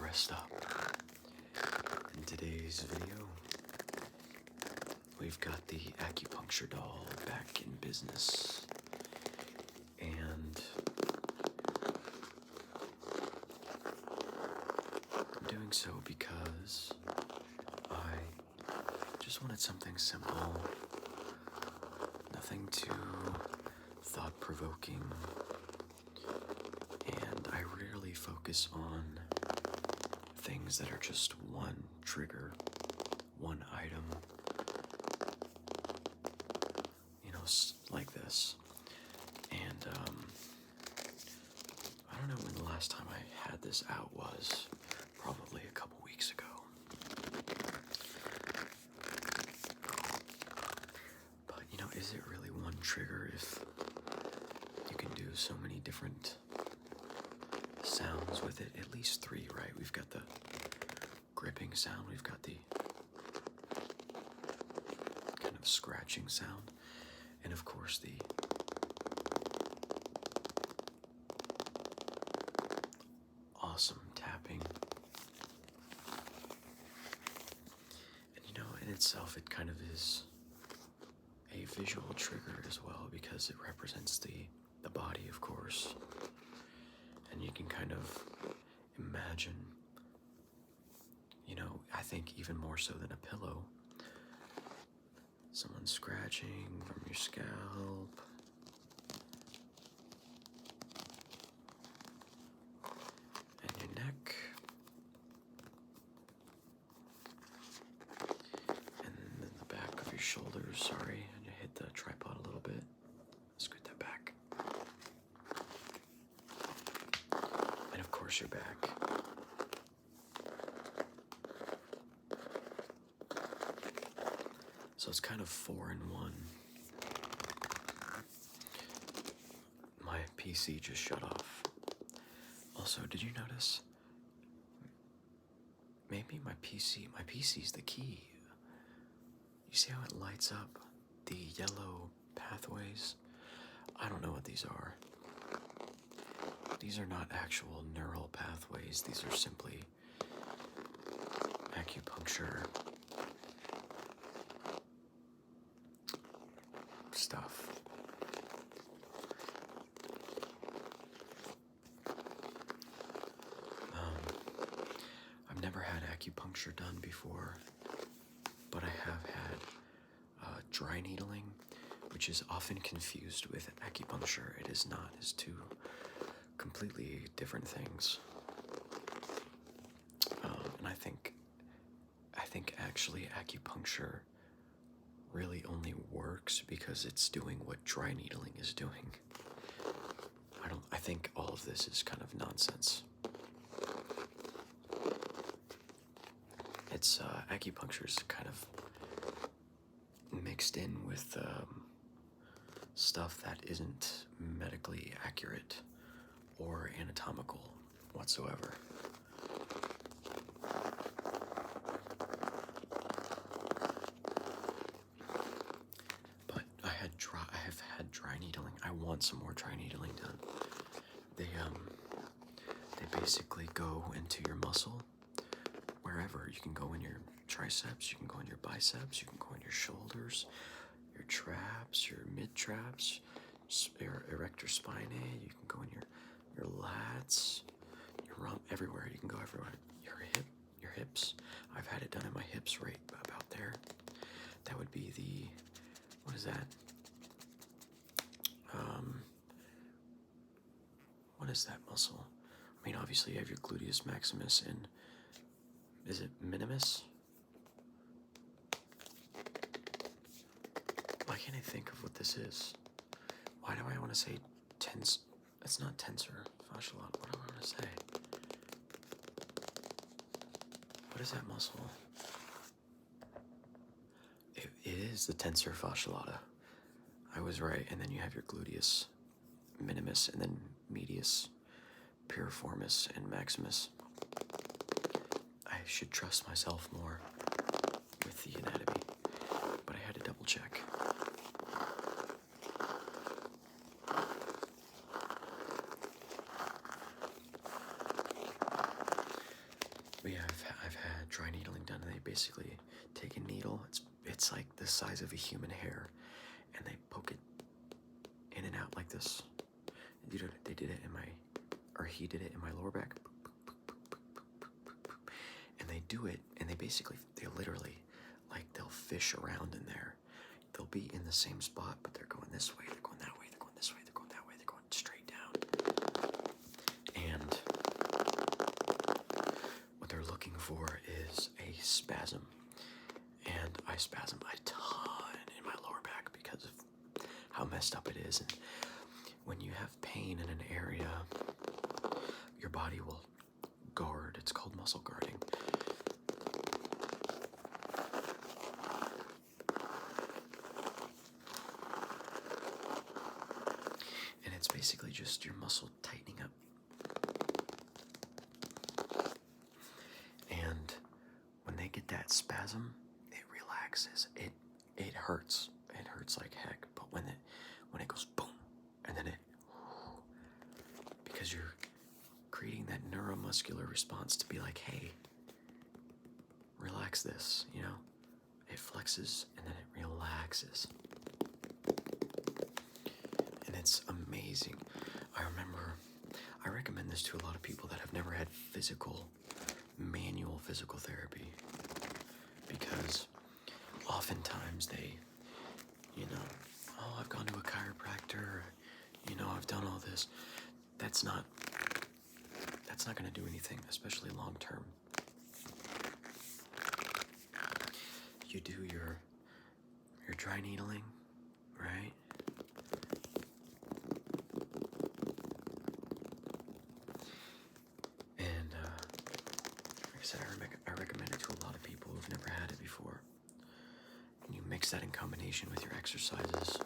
dressed up. In today's video, we've got the acupuncture doll back in business, and I'm doing so because I just wanted something simple, nothing too thought-provoking, and I rarely focus on things that are just one trigger, one item, like this. And I don't know when the last time I had this out was, probably a couple weeks ago. But is it really one trigger if you can do so many different sounds with it? At least three, right? We've got the gripping sound, we've got the kind of scratching sound, and of course the awesome tapping. And in itself it kind of is a visual trigger as well, because it represents the body, of course. And you can kind of imagine, I think even more so than a pillow, someone scratching from your scalp, and your neck, and then the back of your shoulders. Sorry, and you hit the tripod a little bit. Scoot that back. And of course your back. So it's kind of 4 in 1. My PC just shut off. Also, did you notice? Maybe my PC's the key. You see how it lights up the yellow pathways? I don't know what these are. These are not actual neural pathways. These are simply acupuncture stuff. I've never had acupuncture done before, but I have had dry needling, which is often confused with acupuncture. It is not. It's two completely different things. And I think actually acupuncture really only works because it's doing what dry needling is doing. I think all of this is kind of nonsense. It's acupuncture is kind of mixed in with stuff that isn't medically accurate or anatomical whatsoever. I've had dry needling. I want some more dry needling done. They basically go into your muscle wherever. You can go in your triceps, you can go in your biceps, you can go in your shoulders, your traps, your mid-traps, your erector spinae, you can go in your lats, your rump, everywhere. You can go everywhere. Your hips. I've had it done in my hips right about there. That would be the, what is that? What is that muscle? I mean, obviously you have your gluteus maximus and, is it minimus? Why can't I think of what this is? Why do I want to say it's not tensor fasciolata. What do I want to say? What is that muscle? It is the tensor fasciolata. I was right. And then you have your gluteus minimus, and then medius, piriformis, and maximus. I should trust myself more with the anatomy, but I had to double check. basically take a needle. It's like the size of a human hair, and they poke it in and out like this. They did it in my, or he did it in my lower back. And they do it, and they literally, like, they'll fish around in there. They'll be in the same spot, but they're going this way, they're going that way, they're going this way, they're going that way, they're going straight down. And what they're looking for is a spasm. And I spasm a ton in my lower back because of how messed up it is. And when you have pain in an area, your body will guard. It's called muscle guarding. And it's basically just your muscle tightening up. And when they get that spasm, it relaxes. It hurts. It hurts like heck. But when it goes boom, and then because you're creating that neuromuscular response to be like, hey, relax this, you know? It flexes and then it relaxes. And it's amazing. I recommend this to a lot of people that have never had manual physical therapy, because oftentimes they, oh, I've gone to a chiropractor, I've done all this. That's not going to do anything, especially long term. You do your dry needling, right? And like I said, I recommend it to a lot of people who've never had it before. And you mix that in combination with your exercises,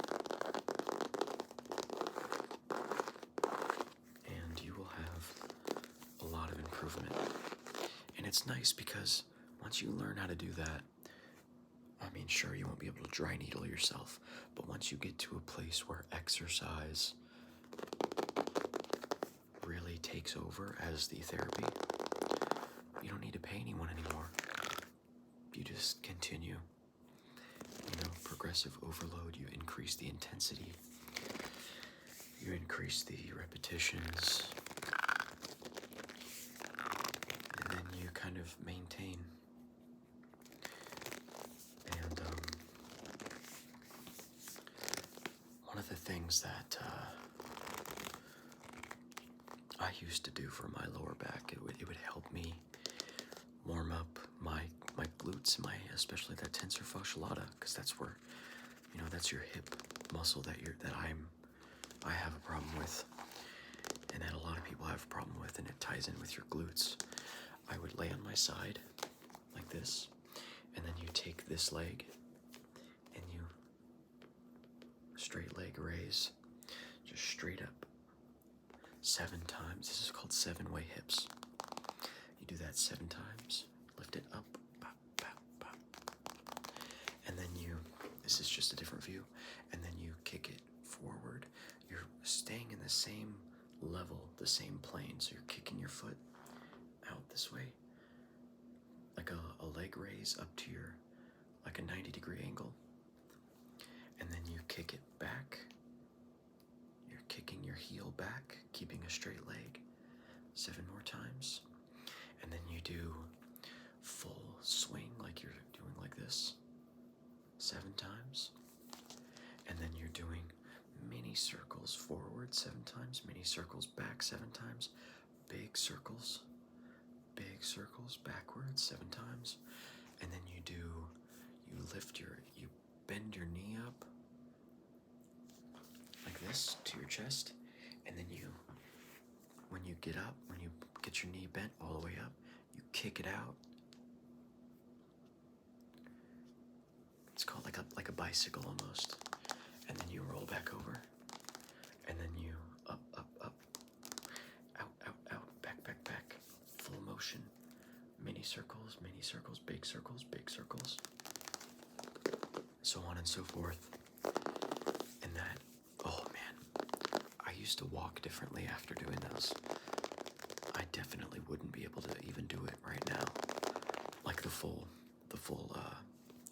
and you will have a lot of improvement. And it's nice because once you learn how to do that, I mean, sure, you won't be able to dry needle yourself, but once you get to a place where exercise really takes over as the therapy, you don't need to pay anyone anymore. You just continue. Progressive overload, you increase the intensity, you increase the repetitions, and then you kind of maintain. And one of the things that I used to do for my lower back, it would help me warm up my glutes, especially that tensor fasciae lata, because that's where, that's your hip muscle that I have a problem with, and that a lot of people have a problem with, and it ties in with your glutes. I would lay on my side like this, and then you take this leg and you straight leg raise, just straight up 7 times. This is called 7-way hips. You do that 7 times, lift it up, pop, pop, pop. And then this is just a different view, and then you kick it forward. You're staying in the same level, the same plane, so you're kicking your foot out this way, like a leg raise up to like a 90-degree angle, and then you kick it back. You're kicking your heel back, keeping a straight leg, 7 more times. And then you do full swing, like you're doing like this, 7 times. And then you're doing mini circles forward 7 times, mini circles back 7 times, big circles backwards 7 times. And then you bend your knee up like this to your chest. And then when you get up, when you get your knee bent all the way up, you kick it out. It's called like a bicycle almost. And then you roll back over. And then you up, out, back, full motion. Mini circles, big circles, so on and so forth. And that, oh man, I used to walk differently after doing those. I definitely wouldn't be able to even do it right now. Like the full the full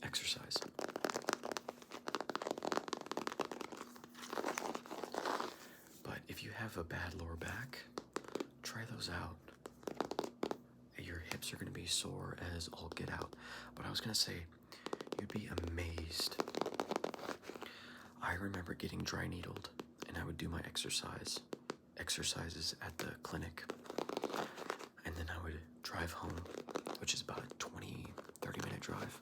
exercise. But if you have a bad lower back, try those out. Your hips are going to be sore as all get out. But I was going to say, you'd be amazed. I remember getting dry needled, and I would do my exercises at the clinic. And then I would drive home, which is about a 30-minute drive.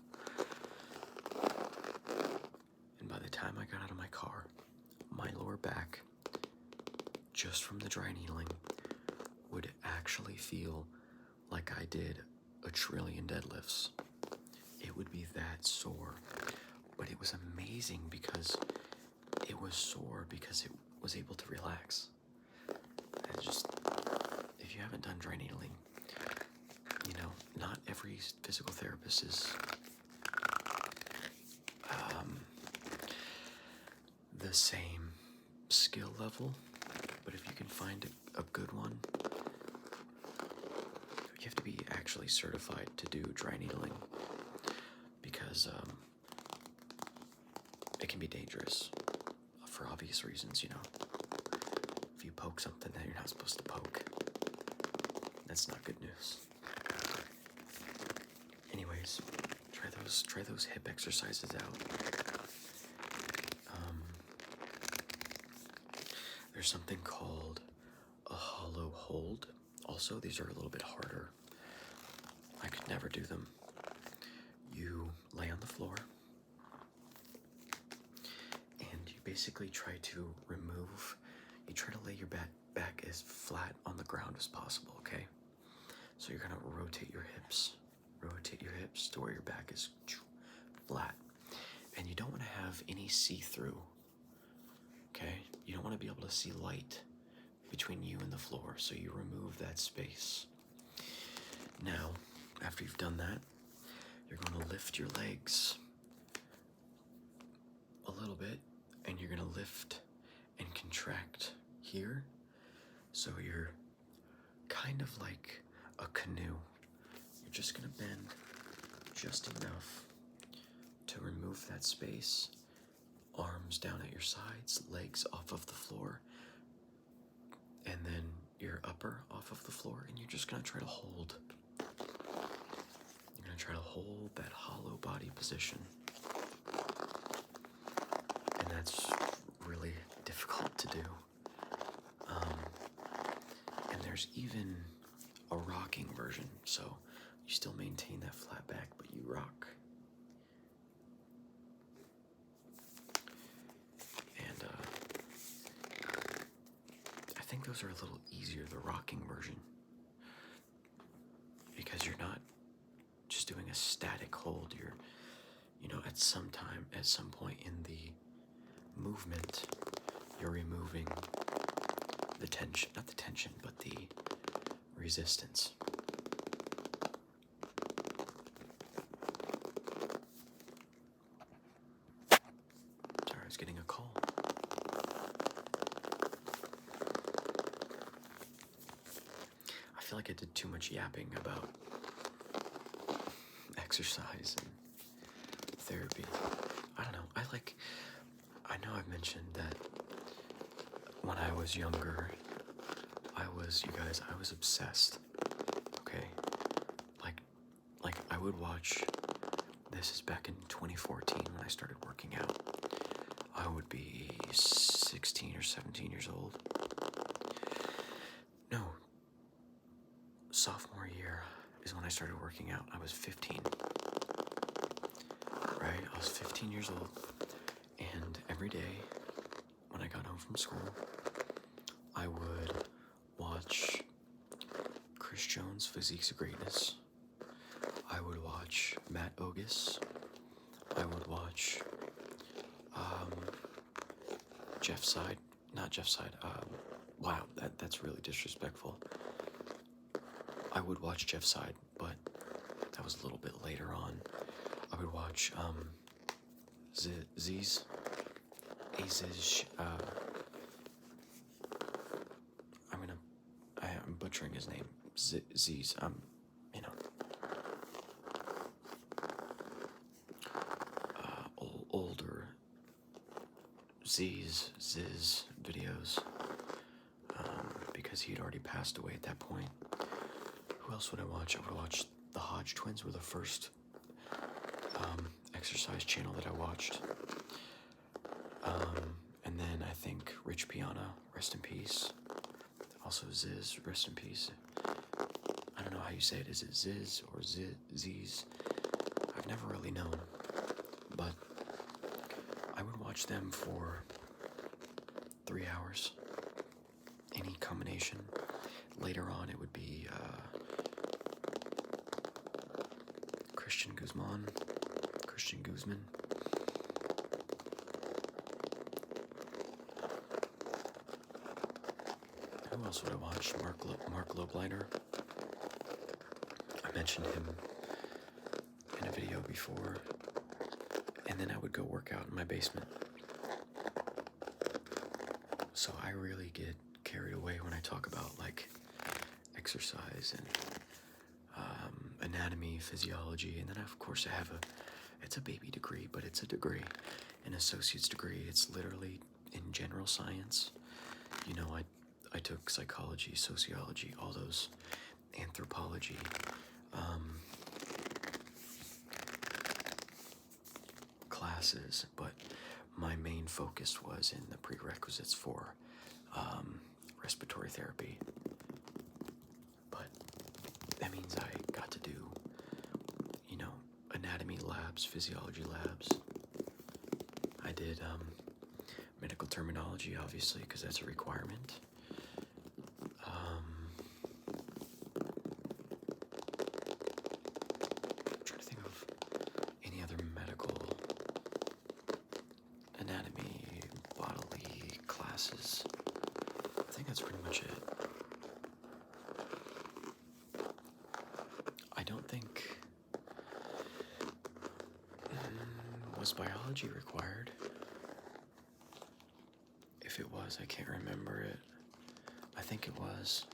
And by the time I got out of my car, my lower back, just from the dry needling, would actually feel like I did a trillion deadlifts. It would be that sore. But it was amazing because it was sore because it was able to relax. And just, if you haven't done dry needling, you know, not every physical therapist is the same skill level, but if you can find a good one, you have to be actually certified to do dry needling, because it can be dangerous for obvious reasons, you know. If you poke something that you're not supposed to poke, that's not good news. Anyways, try those hip exercises out. There's something called a hollow hold. Also, these are a little bit harder. I could never do them. You lay on the floor, and you basically try to lay your back as flat on the ground as possible, okay? So you're gonna rotate your hips to where your back is flat. And you don't wanna have any see-through, okay? You don't wanna be able to see light between you and the floor, so you remove that space. Now, after you've done that, you're gonna lift your legs a little bit, and you're gonna lift and contract here. So you're kind of like a canoe. You're just gonna bend just enough to remove that space. Arms down at your sides, legs off of the floor, and then your upper off of the floor, and you're just gonna try to hold. You're gonna try to hold that hollow body position. And that's really difficult to do. And there's even a rocking version, so you still maintain that flat back, but you rock. And I think those are a little easier, the rocking version, because you're not just doing a static hold. You're, at some point in the movement, you're removing the tension, not the tension, but the resistance. Sorry, I was getting a call. I feel like I did too much yapping about exercise and therapy. I don't know. I know I've mentioned that when I was younger, I was obsessed. Okay? Like I would watch, this is back in 2014 when I started working out. I would be 16 or 17 years old. No, sophomore year is when I started working out. I was 15. Right? I was 15 years old. And every day when I got home from school, I would watch Chris Jones' Physiques of Greatness. I would watch Matt Ogus. I would watch Jeff Side. Not Jeff Side. Wow, that's really disrespectful. I would watch Jeff Side, but that was a little bit later on. I would watch Aziz. I'm butchering his name. Ziz. Ziz videos, because he'd already passed away at that point. Who else would I watch? I would watch the Hodge twins were the first exercise channel that I watched. And then I think Rich Piana, rest in peace. Also Ziz, rest in peace. I don't know how you say it. Is it Ziz or Ziz? I've never really known. But I would watch them for 3 hours. Any combination. Later on, it would be Christian Guzman. Who else would I watch? Mark Loblighter. I mentioned him in a video before. And then I would go work out in my basement. So I really get carried away when I talk about like exercise and anatomy, physiology, and then of course I have it's a baby degree, but it's a degree, an associate's degree. It's literally in general science. You know, I took psychology, sociology, all those, anthropology, classes, but my main focus was in the prerequisites for respiratory therapy. But that means I got to do, you know, anatomy labs, physiology labs. I did medical terminology, obviously, because that's a requirement. I'm trying to think of any other medical anatomy, bodily classes. I think that's pretty much it. I don't think... was biology required? If it was, I can't remember it. I think it was.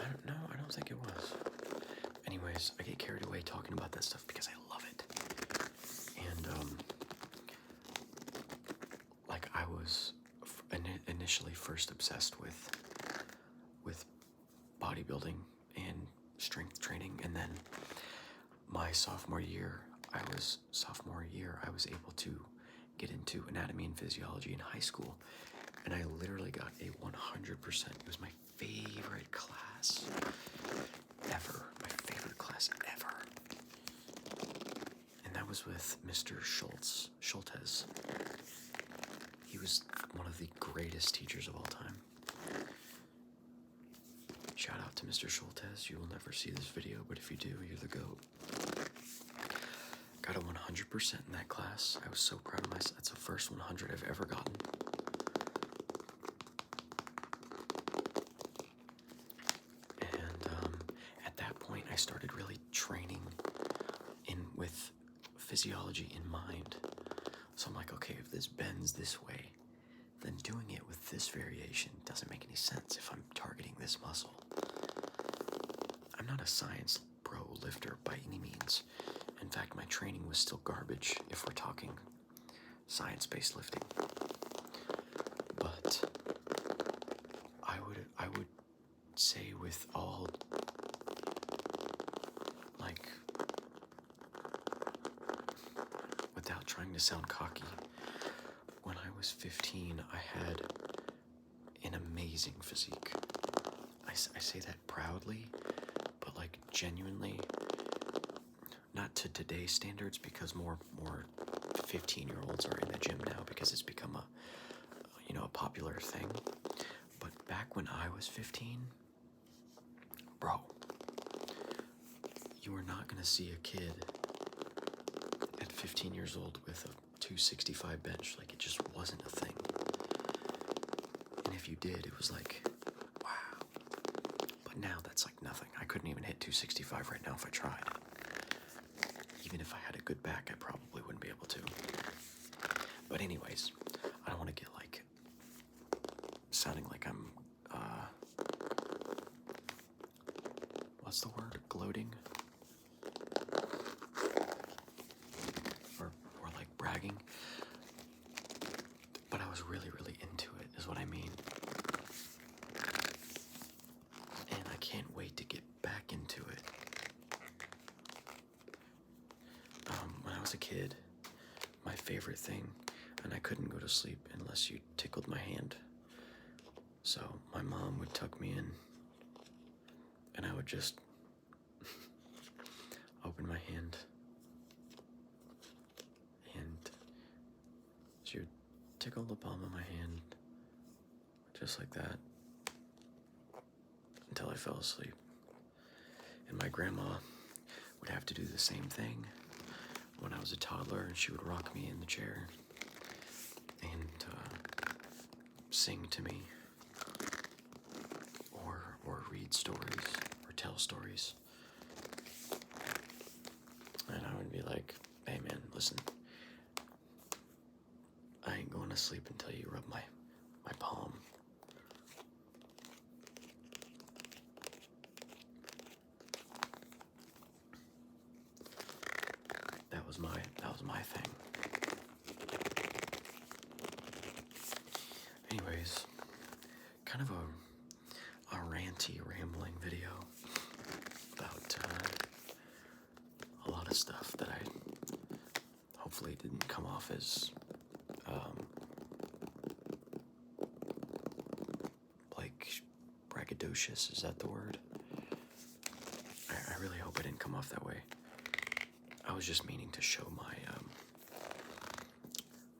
I don't think it was. Anyways, I get carried away talking about that stuff because I love it. And, like, I was initially first obsessed with bodybuilding and strength training, and then my sophomore year, I was able to get into anatomy and physiology in high school, and I literally got a 100%. It was my favorite class ever. My favorite class ever. And that was with Mr. Schultz. He was one of the greatest teachers of all time. Shout out to Mr. Schultz. You will never see this video, but if you do, you're the GOAT. Got a 100% in that class. I was so proud of myself. That's the first 100 I've ever gotten. And at that point, I started really training with physiology in mind. So I'm like, okay, if this bends this way, then doing it with this variation doesn't make any sense if I'm targeting this muscle. I'm not a science pro lifter by any means. In fact, my training was still garbage if we're talking science-based lifting. But I would say with all, like, without trying to sound cocky, when I was 15, I had an amazing physique. I say that proudly, but like genuinely, not to today's standards, because more 15-year-olds are in the gym now because it's become a popular thing. But back when I was 15, bro, you were not gonna see a kid at 15 years old with a 265 bench. Like, it just wasn't a thing. And if you did, it was like, wow. But now that's like nothing. I couldn't even hit 265 right now if I tried. Even if I had a good back, I probably wouldn't be able to. But anyways, I don't want to get like sounding like I'm what's the word? Gloating? Or I was a kid, my favorite thing, and I couldn't go to sleep unless you tickled my hand. So my mom would tuck me in, and I would just open my hand, and she would tickle the palm of my hand, just like that, until I fell asleep. And my grandma would have to do the same thing when I was a toddler, and she would rock me in the chair and sing to me, or read stories, or tell stories. And I would be like, hey man, listen, I ain't going to sleep until you rub my palm. That was my thing. Anyways, kind of a ranty, rambling video about a lot of stuff that I hopefully didn't come off as like braggadocious. Is that the word? I really hope I didn't come off that way. I was just meaning to show my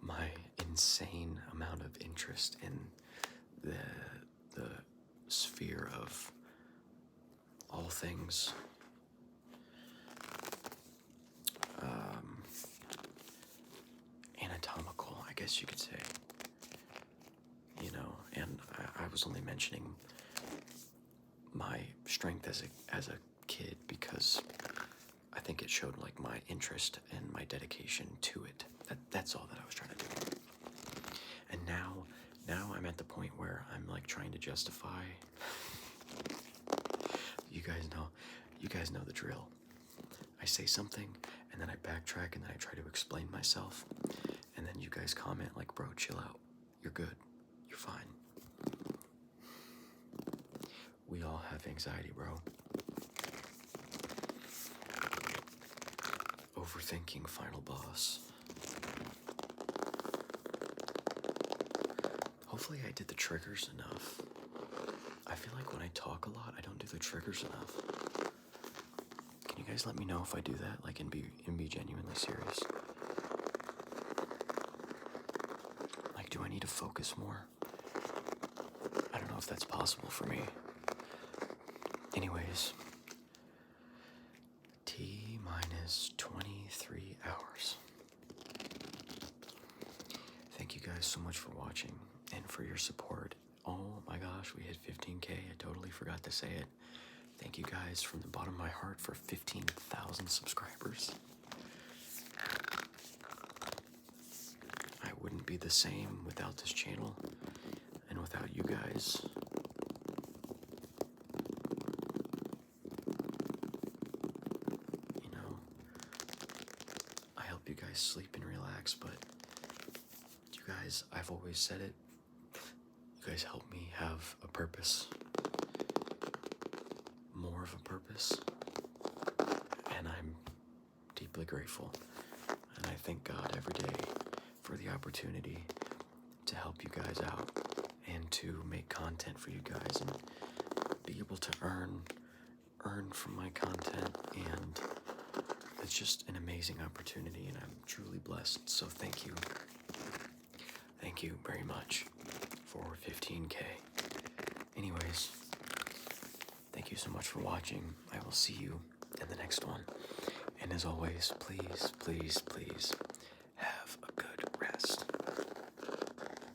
my insane amount of interest in the sphere of all things anatomical, I guess you could say. You know, and I was only mentioning my strength as a kid because I think it showed like my interest and my dedication to it. That's all that I was trying to do. And now I'm at the point where I'm like trying to justify. You guys know the drill. I say something and then I backtrack and then I try to explain myself, and then you guys comment like, bro, chill out. You're good. You're fine. We all have anxiety, bro. Overthinking, final boss. Hopefully I did the triggers enough. I feel like when I talk a lot, I don't do the triggers enough. Can you guys let me know if I do that, like, and be genuinely serious? Like, do I need to focus more? I don't know if that's possible for me. Anyways, T-minus 23 hours. Thank you guys so much for watching and for your support. Oh my gosh, we hit 15K. I totally forgot to say it. Thank you guys from the bottom of my heart for 15,000 subscribers. I wouldn't be the same without this channel and without you guys. You know, I help you guys sleep and relax, but you guys, I've always said it, you guys help me have a purpose. More of a purpose. And I'm deeply grateful. And I thank God every day for the opportunity to help you guys out and to make content for you guys and be able to earn from my content, and it's just an amazing opportunity and I'm truly blessed. So thank you. Thank you very much for 15K. Anyways, thank you so much for watching. I will see you in the next one. And as always, please, please, please